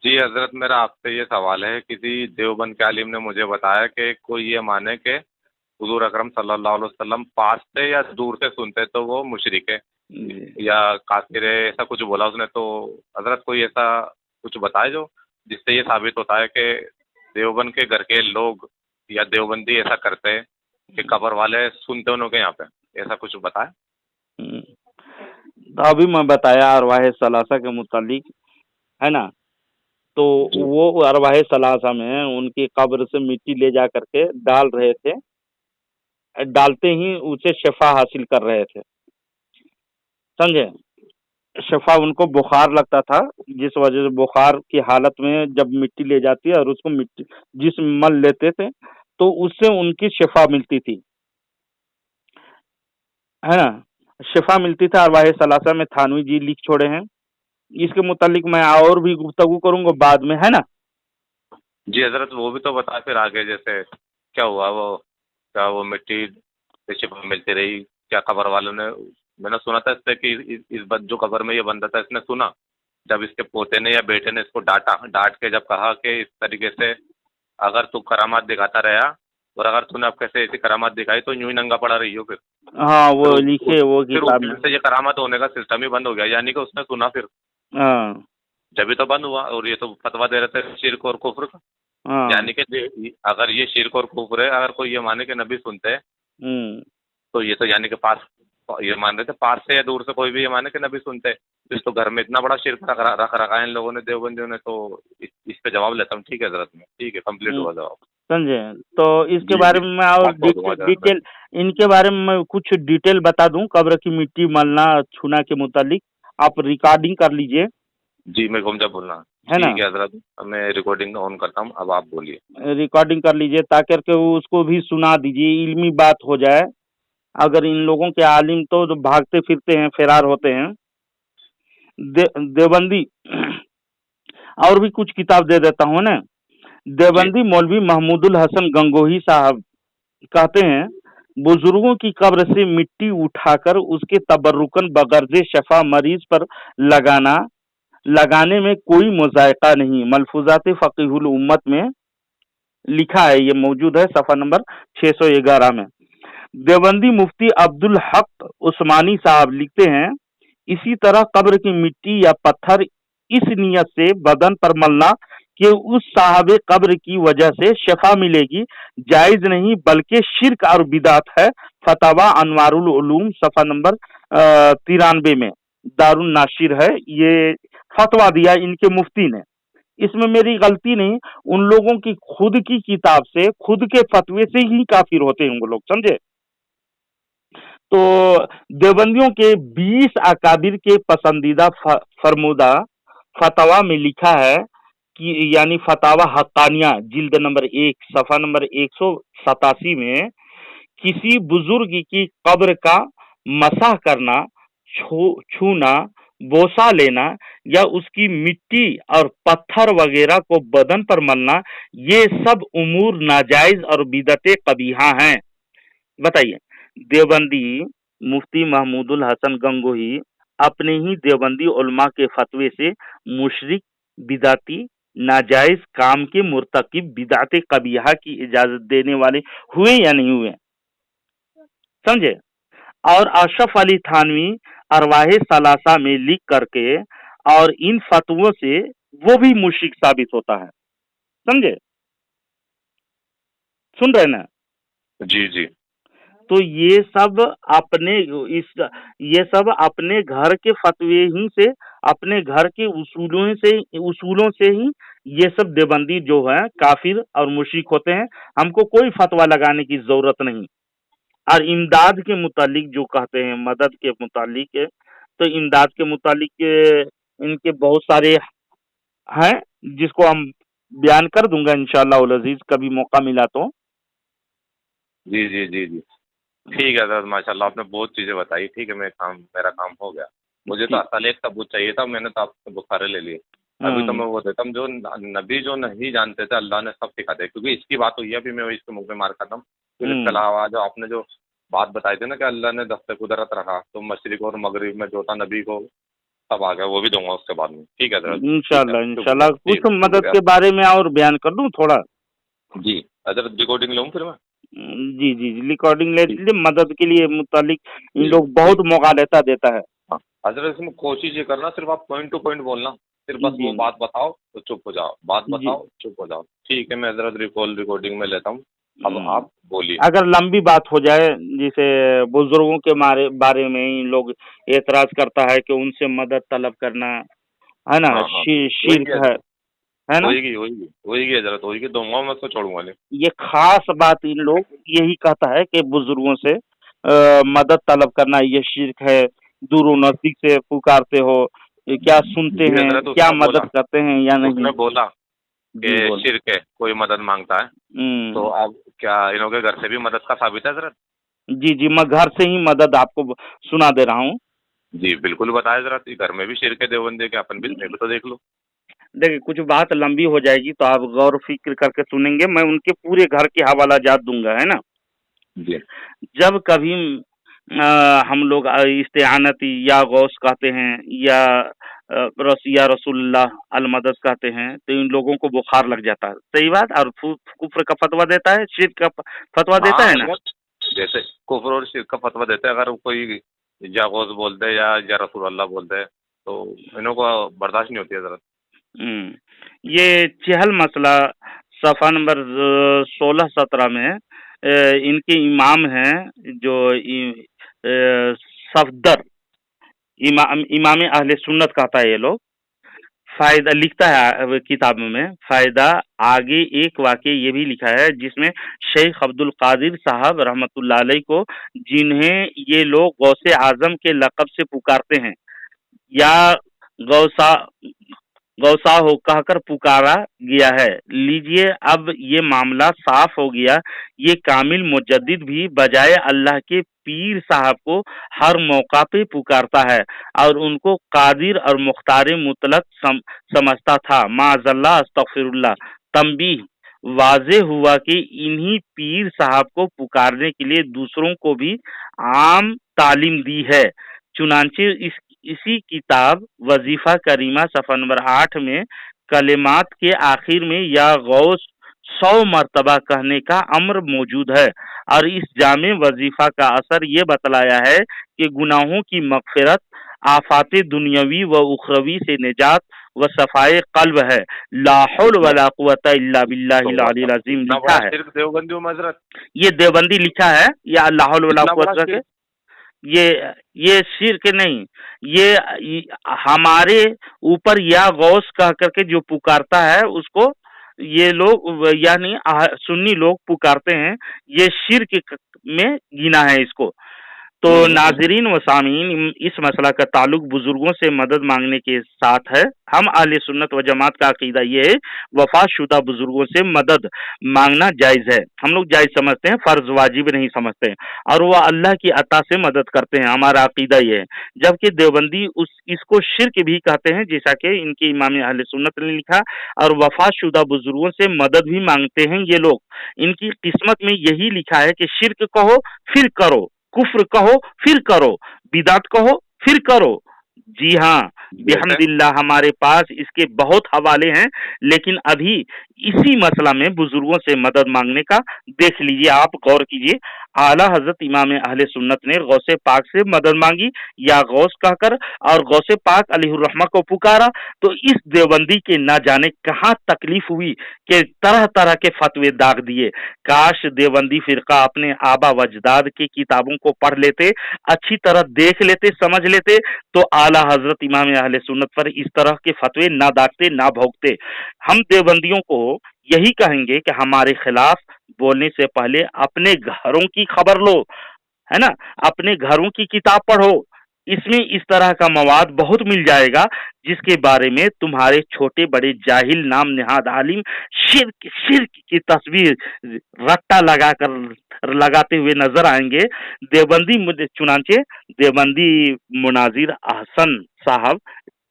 جی حضرت، میرا آپ سے یہ سوال ہے، کسی دیوبند کے عالم نے مجھے بتایا کہ کوئی یہ مانے کہ حضور اکرم صلی اللہ علیہ وسلم پاس سے یا دور سے سنتے تو وہ مشرک ہے جی یا کافر ہے، ایسا کچھ بولا اس نے. تو حضرت کوئی ایسا کچھ بتائے جو جس سے یہ ثابت ہوتا ہے کہ دیوبند کے گھر کے لوگ یا دیوبندی ایسا کرتے ہیں کہ قبر والے سنتے انہوں کے یہاں پہ، ایسا کچھ بتائے. ہوں۔ تو ابھی میں بتایا ارواح ثلاثہ کے متعلق، ہے نا، تو جی وہ ارواح ثلاثہ میں ان کی قبر سے مٹی لے جا کر کے ڈال رہے تھے، ڈالتے ہی اسے شفا حاصل کر رہے تھے، سمجھے. شفا ان کو بخار لگتا تھا، جس وجہ سے بخار کی حالت میں جب مٹی لے جاتی ہے اور اس کو مٹی جسم مل لیتے تھے تو اس سے ان کی شفا ملتی تھی، ہے نا. شفا ملتی تھی. ارواح ثلاثہ میں تھانوی جی لکھ چھوڑے ہیں. اس کے متعلق میں اور بھی گفتگو کروں گا بعد میں، ہے نا. جی حضرت، وہ بھی تو بتائے پھر آگے جیسے کیا ہوا، وہ کیا وہ مٹی سے شفا ملتی رہی، کیا قبر والوں نے، میں نے سنا تھا اس سے کہ اس جو قبر میں یہ بندہ تھا اس نے سنا جب اس کے پوتے نے یا بیٹے نے اس کو ڈانٹ کے جب کہا کہ اس طریقے سے اگر تو کرامات دکھاتا رہا اور اگر تو نے اب کیسے ایسی کرامات دکھائی تو یوں ہی ننگا پڑا رہی ہو. ہاں وہ پھر لکھے وہ پھر کتاب اس میں. دن سے یہ کرامت ہونے کا سسٹم ہی بند ہو گیا، یعنی کہ اس نے سنا پھر ہاں جبھی تو بند ہوا. اور یہ تو فتویٰ دے رہے تھے شرک اور کفر کا، ہاں. یعنی کہ اگر یہ شرک اور کفر ہے، اگر کوئی یہ مانے کہ نبی سنتے ہیں تو یہ تو یعنی کہ پاس یہ مان رہے تھے پاس سے یا دور سے کوئی بھی یہ مانے کہ نبی سنتے ہیں. تو گھر میں اتنا بڑا شرک رکھ رکھا ہے ان لوگوں نے دیوبندیوں نے. تو اس پہ جواب لیتا ہوں. ٹھیک ہے حضرت، میں ٹھیک ہے، کمپلیٹ ہوا جواب. سمجھے. تو اس کے جی بارے جی، میں میں اور بات بہت دوں گا حضرت میں. ڈیٹیل ان کے بارے میں کچھ ڈیٹیل بتا دوں. قبر کی مٹی ملنا چھونا کے متعلق آپ ریکارڈنگ کر لیجئے، جی میں گمجا بولنا. ہے نا. ٹھیک ہے حضرت، میں ریکارڈنگ آن کرتا ہوں، اب آپ بولیے. ریکارڈنگ کر لیجئے تاکہ کہ اس کو بھی سنا دیجئے، علمی بات ہو جائے. اگر ان لوگوں کے عالم تو جو بھاگتے پھرتے ہیں، فرار ہوتے ہیں دیوبندی. اور بھی کچھ کتاب دے دیتا ہوں نا. جی دیوبندی مولوی محمود الحسن گنگوہی صاحب کہتے ہیں بزرگوں کی قبر سے مٹی اٹھا کر اس کے تبرکن بغرض شفا مریض پر لگانے میں کوئی مذائقہ نہیں. ملفوظات فقیہ الامت میں لکھا ہے، یہ موجود ہے صفحہ نمبر 611 میں. دیوبندی مفتی عبدالحق عثمانی صاحب لکھتے ہیں اسی طرح قبر کی مٹی یا پتھر اس نیت سے بدن پر ملنا کہ اس صاحب قبر کی وجہ سے شفا ملے گی جائز نہیں بلکہ شرک اور بدعت ہے. فتاوی انوار العلوم صفحہ نمبر 93 میں دار الناشر ہے. یہ فتویٰ دیا ان کے مفتی نے، اس میں میری غلطی نہیں. ان لوگوں کی خود کی کتاب سے خود کے فتوے سے ہی کافر ہوتے ہیں وہ لوگ، سمجھے. تو دیوبندیوں کے 20 اکابر کے پسندیدہ فرمودہ فتوا میں لکھا ہے کہ یعنی فتاوی حقانیہ جلد نمبر 1 صفحہ نمبر 187 میں کسی بزرگ کی قبر کا مسح کرنا، چھونا، بوسہ لینا یا اس کی مٹی اور پتھر وغیرہ کو بدن پر ملنا، یہ سب امور ناجائز اور بدعت قبیحہ ہیں. بتائیے. دیوبندی مفتی محمود الحسن گنگوہی اپنے ہی دیوبندی علماء کے فتوے سے مشرک، بدعتی، ناجائز کام کے مرتکب بدعت قبیحہ کی اجازت دینے والے ہوئے یا نہیں ہوئے، سمجھے. اور اشرف علی تھانوی ارواح ثلاثہ میں لکھ کر کے اور ان فتووں سے وہ بھی مشرک ثابت ہوتا ہے، سمجھے. سن رہے نا. جی جی. تو یہ سب اپنے گھر کے فتوے ہی سے، اپنے گھر کے اصولوں سے ہی یہ سب دیوبندی جو ہے کافر اور مشرک ہوتے ہیں. ہم کو کوئی فتویٰ لگانے کی ضرورت نہیں. اور امداد کے متعلق جو کہتے ہیں، مدد کے متعلق، تو امداد کے متعلق ان کے بہت سارے ہیں جس کو ہم بیان کر دوں گا انشاءاللہ العزیز کبھی موقع ملا تو. جی جی جی جی ٹھیک ہے حضرت، ماشاء اللہ آپ نے بہت چیزیں بتائی. ٹھیک ہے، میرا کام ہو گیا. مجھے تو اصل ایک ثبوت چاہیے تھا، میں نے تو آپ سے بخارے لے لیے. ابھی تو میں وہ دیتا ہوں جو نبی جو نہیں جانتے تھے اللہ نے سب سکھا دیا، کیونکہ اس کی بات ہوئی ہے. ابھی میں اس کے منہ پہ مار کھاتا ہوں. پھر اس کے علاوہ جو آپ نے جو بات بتائی تھی نا کہ اللہ نے دست قدرت رکھا تو مشرق اور مغرب میں جو تھا نبی کو सब आ गया, वो भी दूंगा उसके बाद में। ठीक है हजरत, ठीक है, इंशाल्लाह शुक्रिया इंशाल्लाह। जी, कुछ मदद शुक्रिया के बारे में और बयान कर दूं थोड़ा? जी। हजरत रिकॉर्डिंग लूँ फिर मैं? जी जी जी, रिकॉर्डिंग ले जी लीजिए। मदद के लिए मुतालिक इन जी लोग जी। बहुत मुगालता देता है। हाँ हजरत, इसमें कोशिश ये करना सिर्फ आप पॉइंट टू पॉइंट बोलना, फिर बस जी वो बात बताओ तो चुप हो जाओ, बात जी। बताओ चुप हो जाओ। ठीक है, मैं हजरत रिकॉर्डिंग में लेता हूँ। अब हम्म, आप बोलिए। अगर लंबी बात हो जाए, जैसे बुजुर्गों के बारे में इन लोग एतराज करता है कि उनसे मदद तलब करना, है ना, हाँ हाँ, होएगी शिर्क हजरत, है ना। होएगी होएगी होएगी हजरत, होएगी, दूंगा मैं, उसको छोड़ूंगा नहीं। ये खास बात इन लोग यही कहता है कि बुजुर्गों से मदद तलब करना ये शिर्क है। दूर नजदीक से पुकारते हो, ये क्या सुनते जी हैं, हजरत, क्या उसने बोला, मदद करते हैं या नहीं। उसने बोला जी कि बोल। शिर्क है कोई मदद मांगता है, तो हम्म। अब क्या इन्हों के घर से भी मदद का साबित है हजरत? जी जी, मैं घर से ही मदद आपको सुना दे रहा हूँ। जी बिल्कुल बताया जरा, घर में भी शिर्क है देवबंदी के, अपन भी मैं भी तो देख लो। देखिए, कुछ बात लंबी हो जाएगी तो आप गौर फिक्र करके सुनेंगे। मैं उनके पूरे घर के हवाला जात दूंगा, है ना। जी जब कभी हम लोग इस्तेआनत या गौस कहते हैं, या या रसूलुल्लाह अल मदद कहते हैं, तो इन लोगों को बुखार लग जाता है। सही बात। और कुफ्र का फतवा देता है, शिर्क का फतवा देता हाँ है ना। हजरत, जैसे कुफर और शिर्क का फतवा देते हैं, अगर कोई या गौस बोल दे या रसूल अल्लाह बोल दे तो इन्हों को बर्दाश्त नहीं होती है जरा। ये चहल मसला सफ़ा नंबर 16-17 में इनके इमाम हैं, जो सफदर इमाम अहले सुन्नत कहता है ये लोग। फायदा लिखता है किताब में, फायदा आगे एक वाक्य ये भी लिखा है जिसमें शेख अब्दुल कादिर साहब रहमतुल्लाह अलैह को, जिन्हें ये लोग गौसे आजम के लक़ब से पुकारते हैं, या गौसा गौसा हो कहकर पुकारा गया है। लीजिए, अब ये मामला साफ हो गया। ये कामिल मुजद्दिद भी बजाय अल्लाह के पीर साहब को हर मौका पे पुकारता है और उनको कादिर और मुख्तार मुतलक समझता था। माजल्ला अस्तगफिरुल्लाह। तंबीह, वाज़े हुआ कि इन्हीं पीर साहब को पुकारने के लिए दूसरों को भी आम तालीम दी है। चुनांचे इसी किताब वजीफा करीमा सफ़ा नंबर 8 में कलिमात के आखिर में या गौस 100 मर्तबा कहने का अम्र मौजूद है। और इस जामे वजीफा का असर ये बतलाया है कि गुनाहों की मगफिरत, आफाते दुनियावी व उखरवी से निजात व सफाए कल्ब है। ला हौल इतना वला कुव्वता इल्ला बिल्लाहिल तो अलील अज़ीम इतना लिखा बड़ा है। शिर्क देवबंदी में हजरत, ये देवबंदी लिखा है, या ला हौल वला इतना बड़ा कुव्वता के। शिर्क। ये ये शिर्क नहीं, हमारे ऊपर या गौस कह करके जो पुकारता है उसको ये लोग, यानी सुन्नी लोग पुकारते हैं, ये शिर्क में गिना है इसको। तो हम्म। नाजरीन व सामीन, इस मसला का ताल्लुक बुजुर्गों से मदद मांगने के साथ है। हम अहले सुन्नत व जमात का अकीदा ये है, वफात शुदा बुजुर्गों से मदद मांगना जायज़ है। हम लोग जायज़ समझते हैं, फ़र्ज वाजिब नहीं समझते हैं, और वह अल्लाह की अता से मदद करते हैं। हमारा अकीदा ये है। जबकि देवबंदी इसको शिर्क भी कहते हैं, जैसा कि इनके इमाम अहले सुन्नत ने लिखा। और वफात शुदा बुजुर्गों से मदद भी मांगते हैं ये लोग। इनकी किस्मत में यही लिखा है कि शिर्क कहो फिर करो, कुफ्र कहो फिर करो, बिदात कहो फिर करो। जी हाँ, जैसे बिहम्दिल्लाह हमारे पास इसके बहुत हवाले हैं, लेकिन अभी इसी मसला में बुजुर्गों से मदद मांगने का देख लीजिए। आप गौर कीजिए, आला हजरत इमाम अहले सुन्नत ने गौसे पाक से मदद मांगी या गौस कहकर, और गौसे पाक अलैहिर्रहमा को पुकारा। तो इस देवबंदी के ना जाने कहाँ तकलीफ हुई कि तरह तरह के फतवे दाग दिए। काश देवबंदी फिरका अपने आबा वजदाद की किताबों को पढ़ लेते, अच्छी तरह देख लेते, समझ लेते, तो आला हजरत इमाम अहले सुन्नत पर इस तरह के फतवे ना दागते, ना भोगते। हम देवबंदियों को यही कहेंगे कि हमारे खिलाफ बोलने से पहले अपने घरों की खबर लो, है ना, अपने घरों की किताब पढ़ो। इसमें इस तरह का मवाद बहुत मिल जाएगा जिसके बारे में तुम्हारे छोटे बड़े जाहिल नाम नेहाद आलिम शिर्क शिर्क की तस्वीर रट्टा लगाते हुए नजर आएंगे। चुनांचे देवबंदी मुनाजिर अहसन साहब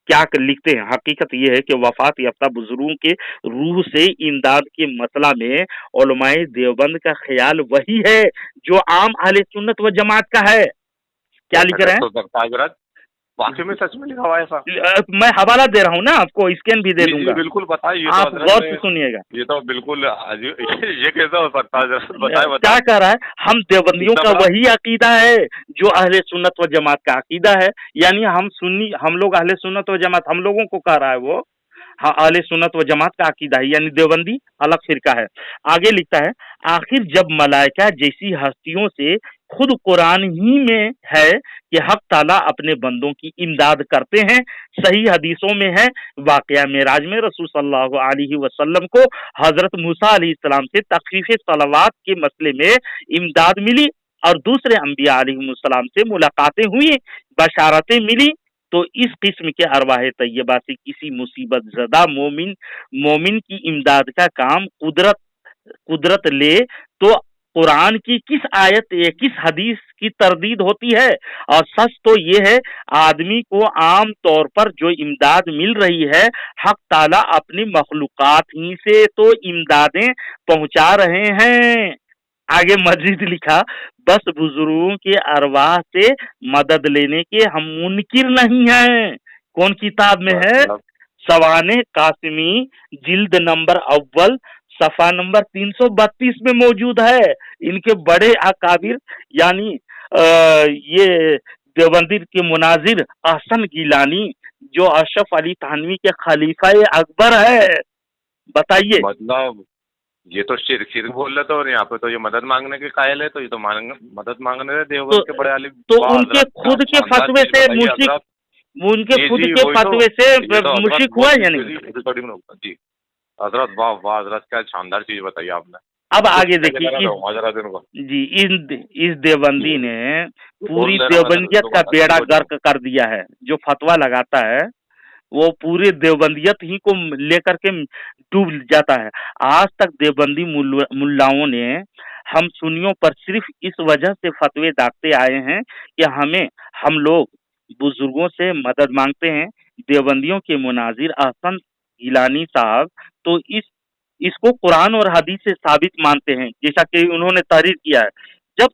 क्या लिखते हैं, हकीकत यह है कि वफात याफ्ता बुजुर्गों के रूह से इमदाद के मसला में उलमाए देवबंद का ख्याल वही है जो आम अहले सुन्नत व जमात का है। क्या हो लिख सकता रहे हैं? हो सकता है हजरत, वाकई में सच में लिखा हुआ है ऐसा? मैं हवाला दे रहा हूँ ना आपको, स्कैन भी दे जी, जी, दूंगा, बिल्कुल बताइए। ये तो आप हजरत गौर ने, से सुनिएगा। ये तो बिल्कुल ये कैसा हो सकता है? हजरत बताए क्या बताए। कह रहा है, हम देवबंदियों इतना का बड़ा। वही अकीदा है जो अहले सुन्नत व जमात का अकीदा है। यानी हम सुन्नी, हम लोग अहले सुन्नत व जमात, हम लोगों को कह रहा है वो, हाँ अहले सुन्नत व जमात का अकीदा है, यानी देवबंदी अलग फिरका है। आगे लिखता है, आखिर जब मलाइका जैसी हस्तियों से खुद कुरान ही में है कि हक ताला अपने बंदों की इमदाद करते हैं। सही हदीसों में है, वाकया मेराज में रसूल सल्लल्लाहु अलैहि वसल्लम को हजरत मूसा अलैहिस्सलाम से तखफीफ सलावात के मसले में इमदाद मिली और दूसरे अंबिया अलैहिस्सलाम से मुलाकातें हुई, बशारतें मिली। तो इस किस्म के अरवाह तैयबा से किसी मुसीबत ज़दा मोमिन की इमदाद का काम कुदरत ले तो कुरान की किस आयत या किस हदीस की तरदीद होती है। और सच तो ये है, आदमी को आम तौर पर जो इमदाद मिल रही है, हक ताला अपनी मखलूकात ही से तो इमदादें पहुंचा रहे हैं। आगे मजीद लिखा, बस बुजुर्गों के अरवाह से मदद लेने के हम मुनकिर नहीं हैं। कौन किताब में है? मतलब सवाने कासिमी, जिल्द नंबर अव्वल, सफा नंबर 332 में मौजूद है। इनके बड़े अकाबिर यानी ये देवबंदी के मुनाजिर अहसन गिलानी जो अशरफ अली थानवी के खलीफा अकबर है। बताइए। मतलब ये तो शिरक बोल रहे थे, और यहाँ पे तो ये मदद मांगने के कायल है, तो ये तो मदद मांगने रहे देवबंद के बड़े आलिम। तो वाह उनके हजरत, क्या खुद के शानदार फतवे चीज से बताइए मुशिक, हजरत। उनके जी खुद जी के वही तो, फतवे से ये तो हजरत मुशिक हुआ बहुत या नहीं? जी हजरत, वाह वाह हजरत, क्या शानदार चीज बताइए आपने। अब आगे कुत्ते की देखिए, तरह रहूंगा हजरत इनको। जी इस देवबंदी ने बोल पूरी दे रहा हूँ हजरत, देवबंदियत का बेड़ा कंटिन्यू। गर्क कर दिया है। जो फतवा लगाता है वो पूरे देवबंदियत ही को लेकर के डूब जाता है। आज तक देवबंदी मुल्लाओं ने हम सुन्नियों पर सिर्फ इस वजह से फतवे दागते आए हैं कि हम लोग बुजुर्गों से मदद मांगते हैं। देवबंदियों के मुनाजिर अहसन गिलानी साहब तो इसको कुरान और हदीस से साबित मानते हैं, जैसा कि उन्होंने तहरीर किया है। जब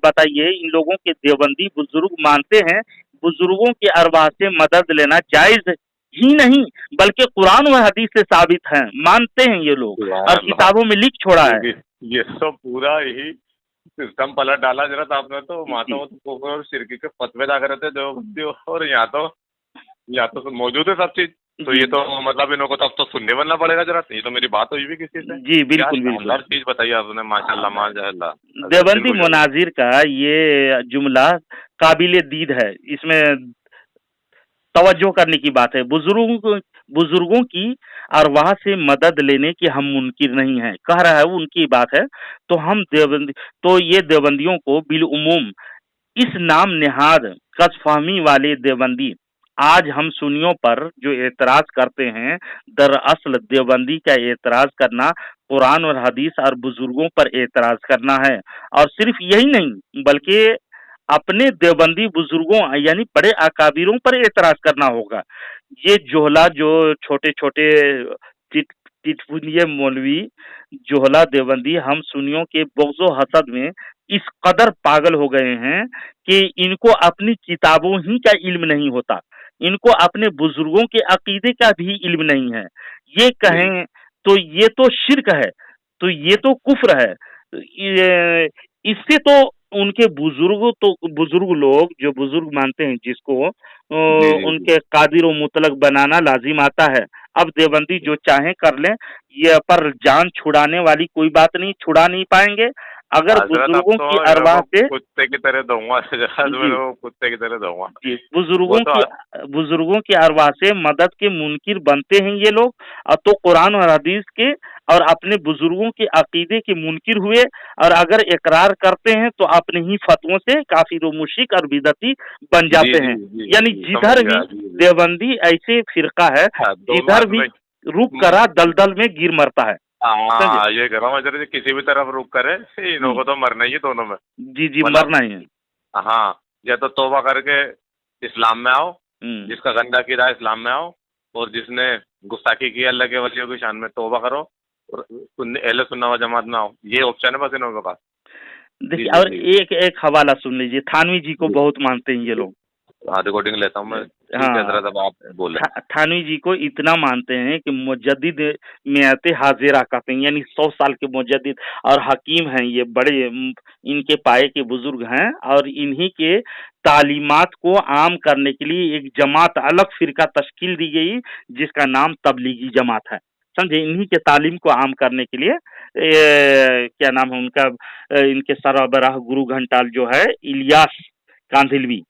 बताइए, इन लोगों के देवबंदी बुजुर्ग मानते हैं बुजुर्गों के अरवाह से मदद लेना जायज ही नहीं बल्कि कुरान और हदीस से साबित है, मानते हैं ये लोग और किताबों में लिख छोड़ा है। ये तो पूरा ही सिस्टम पलट डाला जरा आपने तो। माता और सिरकी के फतवे दाग रहे थे देवबंदी, और यहाँ तो मौजूद है सब चीज। तो ये तो मतलब इनको तो अब तो सुनने बनना पड़ेगा जरा। ये तो मेरी बात हुई भी किसी से। जी बिल्कुल बिल्कुल, हर चीज बताइए आपने, माशाल्लाह माशाल्लाह। देवबंदी मुनाजिर का ये जुमला काबिले दीद है, इसमें तवज्जो करने की बात है। बुजुर्गों की अरवाह से मदद लेने की हम मुनकिर नहीं है, कह रहा है वो, उनकी बात है। तो ये देवबंदियों को बिलउमूम इस नाम नेहाद कसफहमी वाले देवबंदी आज हम सुन्नियों पर जो एतराज करते हैं, दरअसल देवबंदी का एतराज करना कुरान और हदीस और बुजुर्गों पर एतराज करना है। और सिर्फ यही नहीं बल्कि अपने देवबंदी बुजुर्गों यानी बड़े अकाबिरों पर एतराज करना होगा। ये जोहला जो छोटे छोटे टिटपुनिये मौलवी जोहला देवबंदी हम सुन्नियों के बुग़्ज़ो हसद में इस कदर पागल हो गए हैं कि इनको अपनी किताबों ही का इल्म नहीं होता, इनको अपने बुजुर्गों के अकीदे का भी इल्म नहीं है। ये कहें तो ये तो शिर्क है, तो ये तो कुफ्र है। इससे तो उनके बुजुर्ग लोग जो बुजुर्ग मानते हैं जिसको उनके कादिर व मुतलक बनाना लाजिम आता है। अब देवबंदी जो चाहे कर लें, ये पर जान छुड़ाने वाली कोई बात नहीं, छुड़ा नहीं पाएंगे अगर बुजुर्गों की अरवाह से। कुत्ते की तरह दूंगा कुत्ते की तरह दूंगा जी, बुजुर्गों की अरवाह से मदद के मुनकिर बनते हैं ये लोग। तो कुरान और हदीस के और अपने बुजुर्गों के अकीदे के मुनकिर हुए, और अगर इकरार करते हैं तो अपने ही फतवों से काफिर व मुशरिक और बिदती बन जाते हैं। यानी जिधर भी देवबंदी ऐसे फिरका है, जिधर भी रुक करा दलदल में गिर मरता है। हाँ, ये कह रहा हूँ, किसी भी तरफ रुक करे इन्हों को तो मरना ही है दोनों में। जी मरना ही है। हाँ, या तो तौबा करके इस्लाम में आओ, जिसका गंदा किया इस्लाम में आओ, और जिसने गुस्ताखी की अल्लाह के वलियों की शान में तौबा करो और अहले सुन्नत व जमात में आओ। ये ऑप्शन है बस इन्हों के पास। देखिए, और एक हवाला सुन लीजिए, थानवी जी को बहुत मानते हैं ये लोग। हाँ रिकॉर्डिंग लेता हूँ मैं। ठीक है हाँ, हजरत, अब आप बोले। थानवी जी को इतना मानते हैं कि मुजद्दिद मियाते हाजिरा कहते हैं, यानी 100 साल के मुजद्दिद और हकीम हैं, ये बड़े इनके पाए के बुजुर्ग हैं, और इन्हीं के तालीमात को आम करने के लिए एक जमात, अलग फिरका तश्कील दी गई जिसका नाम तबलीगी जमात है, समझे। इन्हीं के तालीम को आम करने के लिए क्या नाम है उनका, इनके सरबराह गुरु घंटाल जो है इलियास कांधिलवी,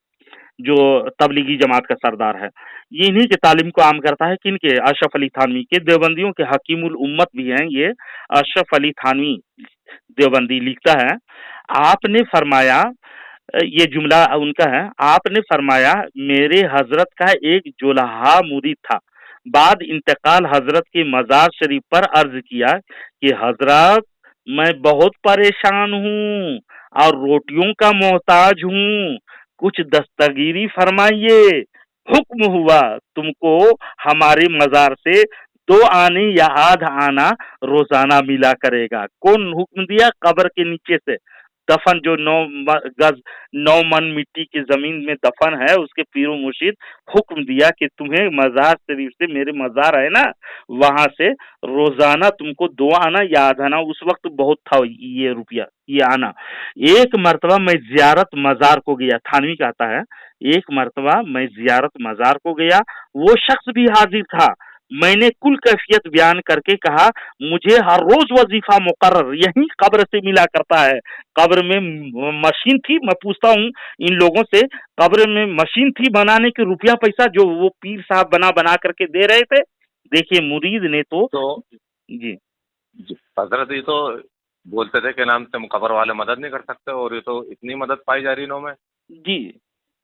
जो तबलीगी जमात का सरदार है, ये इन्हीं के तालीम को आम करता है। किनके? अशरफ अली थानवी के। देवबंदियों के हकीमुल उम्मत भी हैं ये अशरफ अली थानवी देवबंदी। लिखता है, आपने फरमाया, ये जुमला उनका है, आपने फरमाया मेरे हजरत का एक जुलहा मुरीद था, बाद इंतकाल हजरत के मजार शरीफ पर अर्ज किया कि हजरत मैं बहुत परेशान हूँ और रोटियों का मोहताज हूँ, कुछ दस्तगीरी फरमाइए। हुक्म हुआ तुमको हमारे मजार से 2 आने या आधा आना रोजाना मिला करेगा। कौन हुक्म दिया? कब्र के नीचे से दफन, जो 9 गज 9 मन मिट्टी की जमीन में दफन है, उसके पीरो मुर्शिद हुक्म दिया कि तुम्हें मजार शरीफ से, मेरे मजार है ना, वहां से रोजाना तुमको 2 आना या आधा आना, उस वक्त बहुत था ये रुपया, ये आना। एक मर्तबा मैं जियारत मजार को गया, थानवी कहता है, एक मर्तबा मैं जियारत मजार को गया, वो शख्स भी हाजिर था। मैंने कुल कैफियत बयान करके कहा, मुझे हर रोज वजीफा मुकर्रर यहीं कब्र से मिला करता है। कब्र में मशीन थी, मैं पूछता हूँ इन लोगों से, कब्र में मशीन थी बनाने के रुपया पैसा जो वो पीर साहब बना करके दे रहे थे। देखिए मुरीद ने तो जी हजरत ये तो बोलते थे कि नाम से हम कब्र वाले मदद नहीं कर सकते, और ये तो इतनी मदद पाई जा रही में जी,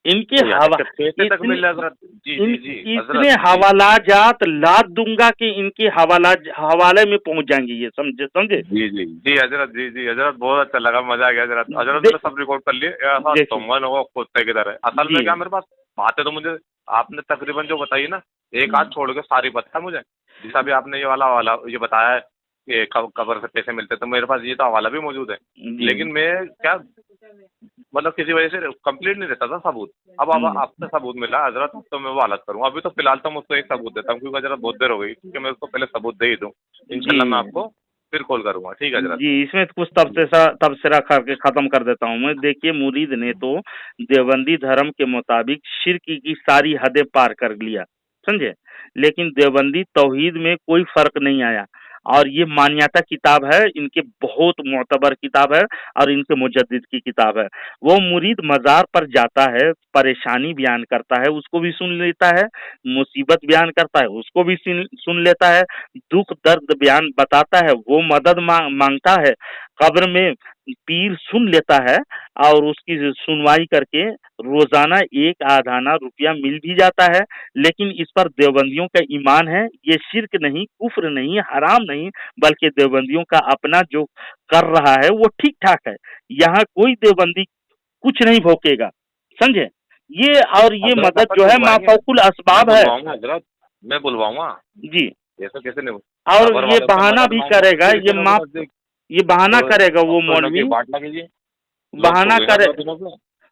इनके तक मिल रहा हजरत। जी जी जी इतने हवाला जात लाद दूंगा कि इनके हवाले में पहुंच जाएंगे, ये समझे। जी जी जी हजरत, जी जी हजरत, बहुत अच्छा लगा, मजा आ गया हजरत। हजरत ने सब रिकॉर्ड कर लिए, तुमन होगा खुद से किधर है असल में क्या मेरे पास बातें तो मुझे आपने तकरीबन जो बताई ना, एक आध छोड़ के सारी पता है मुझे। जैसा भी आपने ये वाला ये बताया है कि कब्र से पैसे मिलते, तो मेरे पास ये तो हवाला भी मौजूद है, लेकिन मैं क्या मतलब किसी वजह से कंप्लीट नहीं रहता था सबूत। अब आपसे सबूत मिला हजरत, तो मैं वो हालत करूँ। अभी तो फिलहाल तो मुझको एक सबूत देता हूँ, क्योंकि हजरत बहुत देर हो गई कि मैं उसको पहले सबूत दे ही दूँ। इंशाल्लाह मैं आपको फिर कॉल करूंगा, ठीक है हजरत जी। इसमें कुछ तबसरा करके खत्म कर देता हूँ मैं। देखिए मुरीद ने तो देवबंदी धर्म के मुताबिक शिर्क की सारी हदें पार कर लिया, समझे, लेकिन देवबंदी तौहीद में कोई फर्क नहीं आया, और ये मान्यता किताब है, इनके बहुत मोतबर किताब है, और इनके मुजद्दिद की किताब है। वो मुरीद मजार पर जाता है, परेशानी बयान करता है, उसको भी सुन लेता है, मुसीबत बयान करता है, उसको भी सुन लेता है, दुख दर्द बयान बताता है, वो मदद मांगता है, कब्र में पीर सुन लेता है, और उसकी सुनवाई करके रोजाना 1 आधा आना रुपया मिल भी जाता है। लेकिन इस पर देवबंदियों का ईमान है, ये शिर्क नहीं, कुफ्र नहीं, हराम नहीं, बल्कि देवबंदियों का अपना जो कर रहा है वो ठीक ठाक है। यहाँ कोई देवबंदी कुछ नहीं भोंकेगा, समझे। ये और ये मदद जो है माफौकुल असबाब है। मैं बुलवाऊंगा जी, ऐसा कैसे नहीं, और ये बहाना भी करेगा, ये बहाना करेगा वो मौलवी, बहाना करे,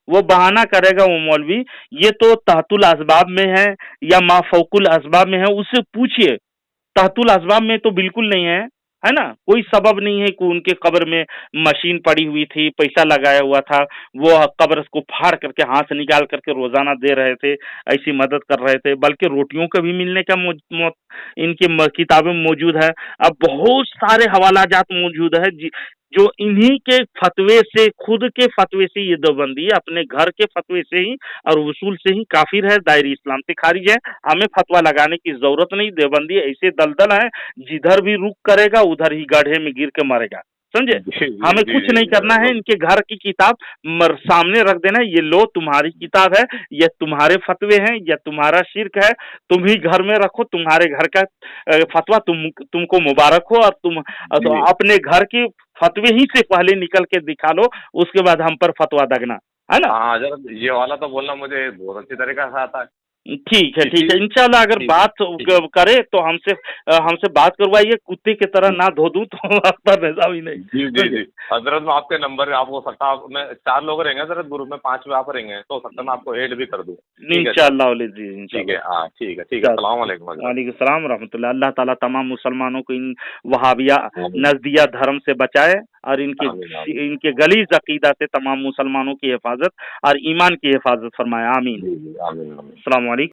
वो बहाना करेगा वो मौलवी, ये तो तहतुल असबाब में है या माफौकुल असबाब में है, उससे पूछिए। तहतुल असबाब में तो बिल्कुल नहीं है ना, कोई सबब नहीं है कि उनके कब्र में मशीन पड़ी हुई थी, पैसा लगाया हुआ था, वो कब्र को फाड़ करके हाथ से निकाल करके रोजाना दे रहे थे, ऐसी मदद कर रहे थे, बल्कि रोटियों का भी मिलने का इनके किताबें मौजूद है। अब बहुत सारे हवाला जात मौजूद है जो इन्हीं के फतवे से, खुद के फतवे से ये देवबंदी अपने घर के फतवे से ही और उसूल से ही काफिर है, दायरे इस्लाम से खारिज है। हमें फतवा लगाने की जरूरत नहीं, देवबंदी ऐसे दलदल है, जिधर भी रुक करेगा उधर ही गड्ढे में गिर के मरेगा, समझे। हमें कुछ नहीं करना है, इनके घर की किताब सामने रख देना, ये लो तुम्हारी किताब है, ये तुम्हारे फतवे हैं, ये तुम्हारा शिर्क है, तुम ही घर में रखो, तुम्हारे घर का फतवा तुमको मुबारक हो, और तुम तो अपने घर की फतवे ही से पहले निकल के दिखा लो, उसके बाद हम पर फतवा दगना, है ना। हाँ ये वाला तो बोलना मुझे बहुत अच्छी तरीके से आता है, ठीक है इंशाल्लाह अगर बात करे तो हमसे बात करवाइए, कुत्ते की तरह ना धो दूं तो अख्तर रजा भी नहीं। जी जी जी हजरत, मैं आपके नंबर आपको सकता मैं 4 लोग रहेंगे हजरत ग्रुप में, 5 में आप रहेंगे तो सकता मैं आपको ऐड भी कर दूं। इंशाल्लाह जी ठीक है, हाँ ठीक है अस्सलाम वालेकुम। वालेकुम सलाम रहमतुल्लाह। अल्लाह ताला तमाम मुसलमानों को इन वहाबिया नजदिया धर्म से बचाए और इनके गलीज अकीदा से तमाम मुसलमानों की हिफाजत और ईमान की हिफाजत फरमाए। आमीन। आमीन। अस्सलाम वालेकुम।